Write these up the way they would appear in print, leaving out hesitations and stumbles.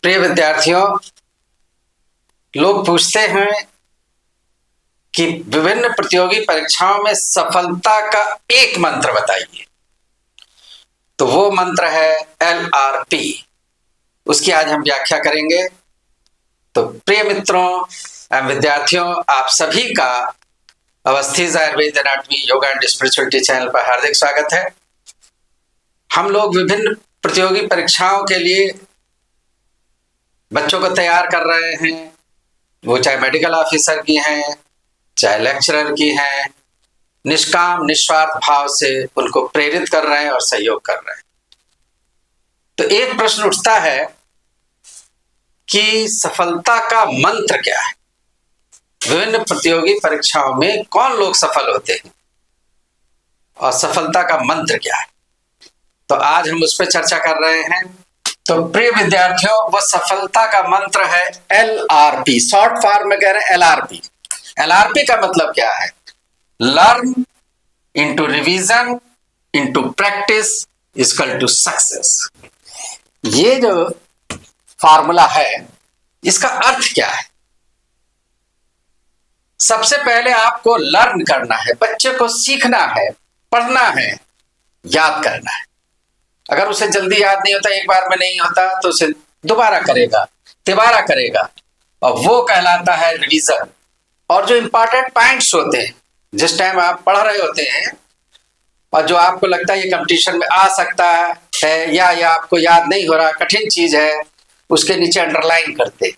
प्रिय विद्यार्थियों, लोग पूछते हैं कि विभिन्न प्रतियोगी परीक्षाओं में सफलता का एक मंत्र बताइए। तो वो मंत्र है LRP। उसकी आज हम व्याख्या करेंगे। तो प्रिय मित्रों एवं विद्यार्थियों, आप सभी का अवस्थित Ayurveda anatomy yoga and spirituality channel पर हार्दिक स्वागत है। हम लोग विभिन्न प्रतियोगी परीक्षाओं के लिए बच्चों को तैयार कर रहे हैं, वो चाहे मेडिकल ऑफिसर की हैं, चाहे लेक्चरर की हैं। निष्काम निस्वार्थ भाव से उनको प्रेरित कर रहे हैं और सहयोग कर रहे हैं। तो एक प्रश्न उठता है कि सफलता का मंत्र क्या है? विभिन्न प्रतियोगी परीक्षाओं में कौन लोग सफल होते हैं और सफलता का मंत्र क्या है? तो आज हम उस पर चर्चा कर रहे हैं। तो प्रिय विद्यार्थियों, वह सफलता का मंत्र है LRP। शॉर्ट फॉर्म में कह रहे हैं LRP। LRP का मतलब क्या है? Learn into revision into practice equal to success. ये जो फॉर्मूला है, इसका अर्थ क्या है? सबसे पहले आपको लर्न करना है, बच्चे को सीखना है, पढ़ना है, याद करना है। अगर उसे जल्दी याद नहीं होता, एक बार में नहीं होता, तो उसे दोबारा करेगा, तिबारा करेगा, और वो कहलाता है रिवीजन। और जो इंपॉर्टेंट पॉइंट्स होते हैं, जिस टाइम आप पढ़ रहे होते हैं और जो आपको लगता है ये कंपटीशन में आ सकता है या आपको याद नहीं हो रहा, कठिन चीज है, उसके नीचे अंडरलाइन करते।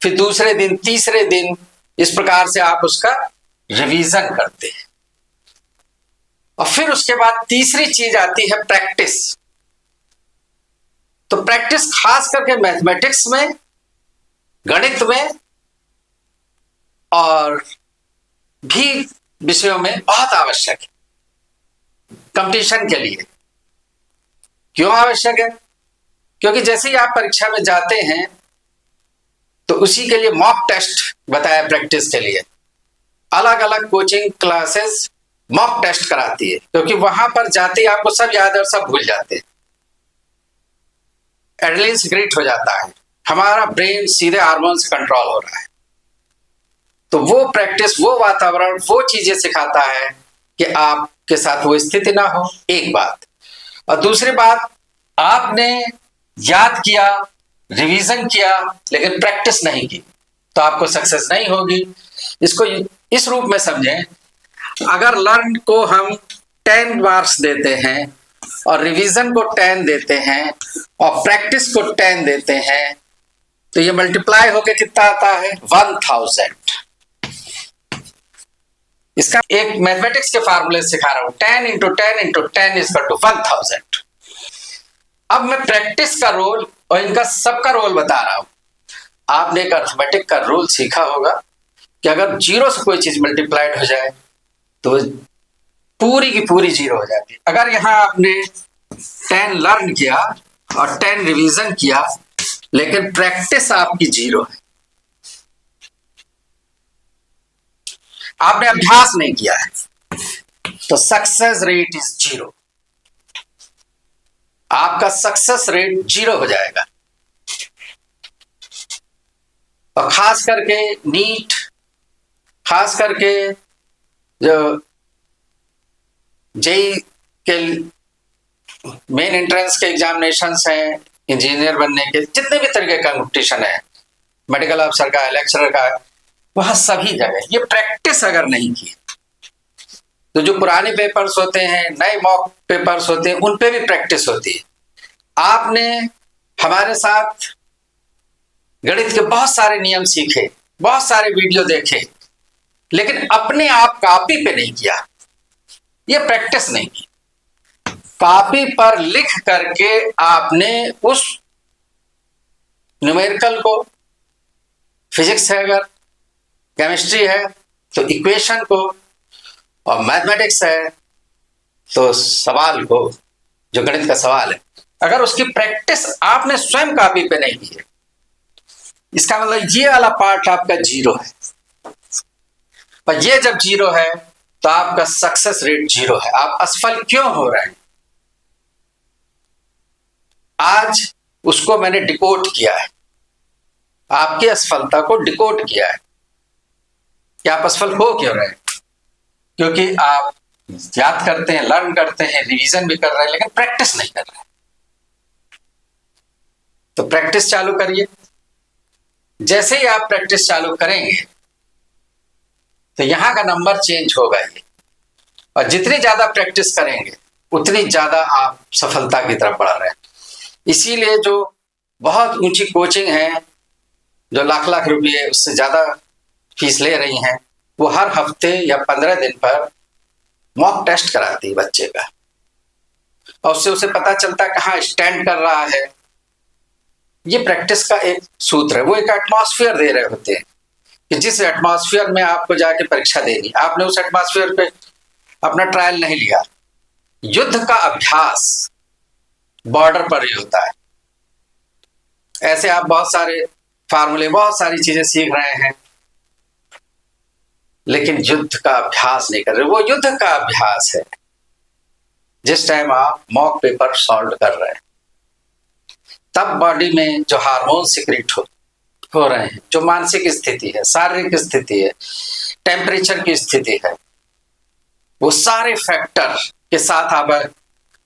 फिर दूसरे दिन, तीसरे दिन, इस प्रकार से आप उसका रिवीजन करते हैं। और फिर उसके बाद तीसरी चीज आती है प्रैक्टिस। तो प्रैक्टिस खास करके मैथमेटिक्स में, गणित में और भी विषयों में बहुत आवश्यक है कंपटीशन के लिए। क्यों आवश्यक है? क्योंकि जैसे ही आप परीक्षा में जाते हैं तो उसी के लिए मॉक टेस्ट बताया। प्रैक्टिस के लिए अलग अलग कोचिंग क्लासेस मॉक टेस्ट कराती है, क्योंकि वहां पर जाते ही आपको सब याद है और सब भूल जाते हैं। एड्रेनलिन सीक्रेट हो जाता है, हमारा ब्रेन सीधे हार्मोन से कंट्रोल हो रहा है। तो वो प्रैक्टिस, वो वातावरण, वो चीजें सिखाता है कि आपके साथ वो स्थिति ना हो, एक बात। और दूसरी बात, आपने याद किया, रिवीजन किया, लेकिन प्रैक्टिस नहीं की, तो आपको सक्सेस नहीं होगी। इसको इस रूप में समझें, अगर लर्न को हम 10 मार्क्स देते हैं और रिवीजन को 10 देते हैं और प्रैक्टिस को 10 देते हैं, तो ये मल्टीप्लाई होकर कितना आता है? 1000। इसका एक मैथमेटिक्स के फार्मूले सिखा रहा हूं। 10 इंटू 10 इंटू 10 इक्वल टू 1000। अब मैं प्रैक्टिस का रोल और इनका सबका रोल बता रहा हूं। आपने एक अर्थमेटिक का रूल सीखा होगा कि अगर जीरो से कोई चीज मल्टीप्लाइड हो जाए तो पूरी की पूरी जीरो हो जाती है। अगर यहां आपने 10 लर्न किया और 10 रिवीजन किया, लेकिन प्रैक्टिस आपकी जीरो है, आपने अभ्यास नहीं किया है, तो सक्सेस रेट इज जीरो। आपका सक्सेस रेट जीरो हो जाएगा। और खास करके नीट, खास करके जो जेई के मेन एंट्रेंस के एग्जामिनेशंस हैं, इंजीनियर बनने के, जितने भी तरीके का कंपटीशन है, मेडिकल ऑफिसर का, लेक्चरर का, वह सभी जगह ये प्रैक्टिस अगर नहीं की, तो जो पुराने पेपर्स होते हैं, नए मॉक पेपर्स होते हैं, उन पे भी प्रैक्टिस होती है। आपने हमारे साथ गणित के बहुत सारे नियम सीखे, बहुत सारे वीडियो देखे, लेकिन अपने आप कॉपी पे नहीं किया, ये प्रैक्टिस नहीं की। कॉपी पर लिख करके आपने उस न्यूमेरिकल को, फिजिक्स है अगर, केमिस्ट्री है तो इक्वेशन को, और मैथमेटिक्स है तो सवाल को, जो गणित का सवाल है, अगर उसकी प्रैक्टिस आपने स्वयं कॉपी पे नहीं की है, इसका मतलब ये वाला पार्ट आपका जीरो है। और ये जब जीरो है तो आपका सक्सेस रेट जीरो है। आप असफल क्यों हो रहे हैं? आज उसको मैंने डिकोड किया है, आपकी असफलता को डिकोड किया है कि आप असफल हो क्यों रहे हैं। क्योंकि आप याद करते हैं, लर्न करते हैं, रिवीजन भी कर रहे हैं, लेकिन प्रैक्टिस नहीं कर रहे हैं। तो प्रैक्टिस चालू करिए। जैसे ही आप प्रैक्टिस चालू करेंगे तो यहां का नंबर चेंज होगा ही, और जितनी ज्यादा प्रैक्टिस करेंगे उतनी ज्यादा आप सफलता की तरफ बढ़ रहे हैं। इसीलिए जो बहुत ऊंची कोचिंग है, जो लाख लाख रुपए उससे ज्यादा फीस ले रही हैं, वो हर हफ्ते या 15 दिन पर मॉक टेस्ट कराती है बच्चे का, और उससे उसे पता चलता कहाँ स्टैंड कर रहा है। ये प्रैक्टिस का एक सूत्र है। वो एक एटमॉस्फेयर दे रहे होते हैं कि जिस एटमॉस्फेयर में आपको जाके परीक्षा देनी, आपने उस एटमॉस्फेयर पे अपना ट्रायल नहीं लिया। युद्ध का अभ्यास बॉर्डर पर ही होता है। ऐसे आप बहुत सारे फार्मूले, बहुत सारी चीजें सीख रहे हैं, लेकिन युद्ध का अभ्यास नहीं कर रहे। वो युद्ध का अभ्यास है जिस टाइम आप मॉक पेपर सॉल्व कर रहे हैं। तब बॉडी में जो हार्मोन सिक्रेट हो रहे हैं, जो मानसिक स्थिति है, शारीरिक स्थिति है, टेम्परेचर की स्थिति है, वो सारे फैक्टर के साथ आप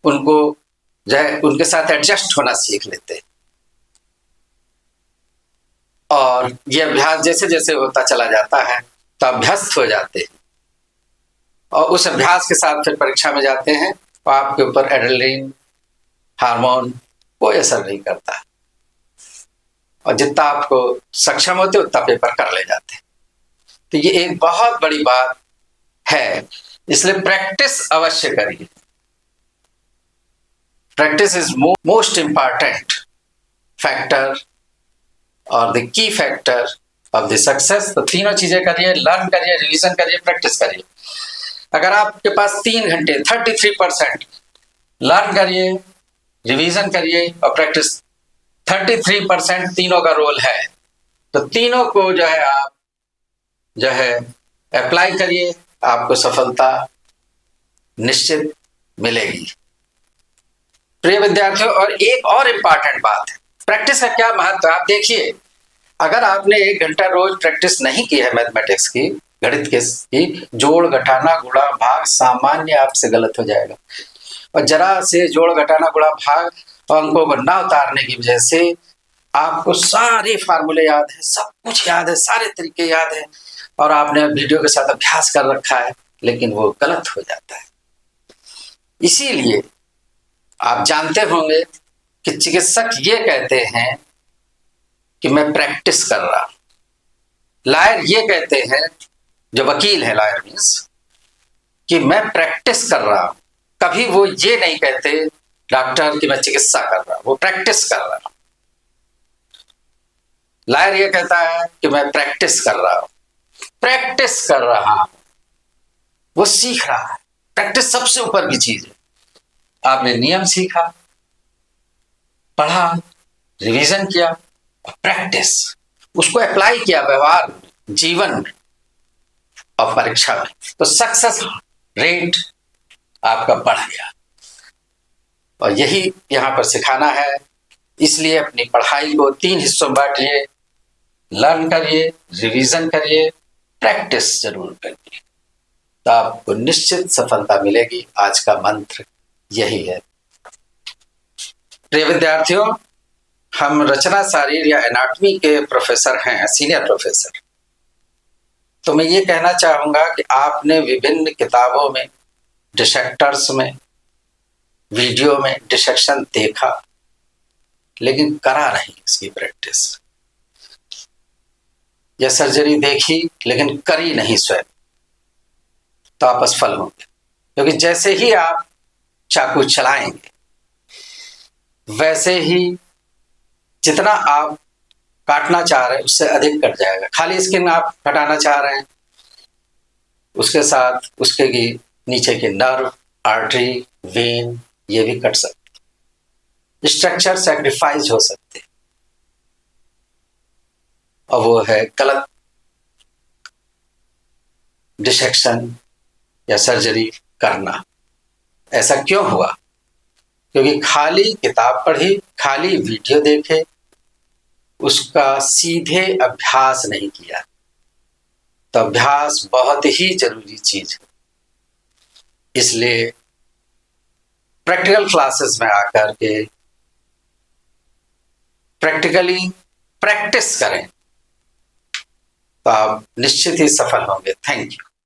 उनको जो है उनके साथ एडजस्ट होना सीख लेते हैं। और ये अभ्यास जैसे जैसे होता चला जाता है तो अभ्यस्त हो जाते हैं, और उस अभ्यास के साथ फिर परीक्षा में जाते हैं और आपके ऊपर एड्रेनलिन हार्मोन कोई असर नहीं करता, और जितना आपको सक्षम होते उतना पेपर कर ले जाते। तो ये एक बहुत बड़ी बात है, इसलिए प्रैक्टिस अवश्य करिए। Practice is most important factor और the key factor of the success. तो तीनों चीजें करिए, लर्न करिए, रिवीजन करिए, प्रैक्टिस करिए। अगर आपके पास 3 घंटे 33% लर्न करिए, रिवीजन करिए और प्रैक्टिस 33%, तीनों का रोल है, तो तीनों को जो है आप जो है अप्लाई करिए, आपको सफलता निश्चित मिलेगी। प्रिय विद्यार्थियों, और एक और इम्पॉर्टेंट बात है, प्रैक्टिस का क्या महत्व है। आप देखिए, अगर आपने 1 घंटा रोज प्रैक्टिस नहीं की है मैथमेटिक्स की, गणित की, जोड़ घटाना गुणा भाग सामान्य आपसे गलत हो जाएगा। और जरा से जोड़ घटाना गुणा भाग और अंकों को ना उतारने की वजह से आपको सारे फार्मूले याद है, सब कुछ याद है, सारे तरीके याद है, और आपने वीडियो के साथ अभ्यास कर रखा है, लेकिन वो गलत हो जाता है। इसीलिए आप जानते होंगे कि चिकित्सक ये कहते हैं कि मैं प्रैक्टिस कर रहा हूं। लायर ये कहते हैं, जो वकील है लायर मीन्स, कि मैं प्रैक्टिस कर रहा हूं। कभी वो ये नहीं कहते डॉक्टर कि मैं चिकित्सा कर रहा हूं, वो प्रैक्टिस कर रहा हूं। लायर ये कहता है कि मैं प्रैक्टिस कर रहा हूं। प्रैक्टिस कर रहा हूं, वो सीख रहा है। प्रैक्टिस सबसे ऊपर की चीज है। आपने नियम सीखा, पढ़ा, रिवीजन किया, प्रैक्टिस उसको अप्लाई किया व्यवहार जीवन में और परीक्षा में, तो सक्सेस रेट आपका बढ़ गया। और यही यहां पर सिखाना है। इसलिए अपनी पढ़ाई को 3 हिस्सों में बांटिए, लर्न करिए, रिवीजन करिए, प्रैक्टिस जरूर करिए, तो आपको निश्चित सफलता मिलेगी। आज का मंत्र यही है। प्रिय विद्यार्थियों, हम रचना शारीर या एनाटॉमी के प्रोफेसर हैं, सीनियर प्रोफेसर। तो मैं ये कहना चाहूंगा कि आपने विभिन्न किताबों में, डिसेक्टर्स में, वीडियो में डिसेक्शन देखा, लेकिन करा नहीं इसकी प्रैक्टिस, या सर्जरी देखी लेकिन करी नहीं स्वयं, तो आप असफल होंगे। क्योंकि जैसे ही आप चाकू चलाएंगे, वैसे ही जितना आप काटना चाह रहे हैं उससे अधिक कट जाएगा। खाली स्किन आप हटाना चाह रहे हैं, उसके साथ उसके की नीचे के नर्व, आर्टरी, वेन, ये भी कट सकते, स्ट्रक्चर सैक्रिफाइस हो सकते, और वो है गलत डिसेक्शन या सर्जरी करना। ऐसा क्यों हुआ? क्योंकि खाली किताब पढ़ी, खाली वीडियो देखे, उसका सीधे अभ्यास नहीं किया। तो अभ्यास बहुत ही जरूरी चीज है। इसलिए प्रैक्टिकल क्लासेस में आकर के प्रैक्टिकली प्रैक्टिस करें तो आप निश्चित ही सफल होंगे। Thank you.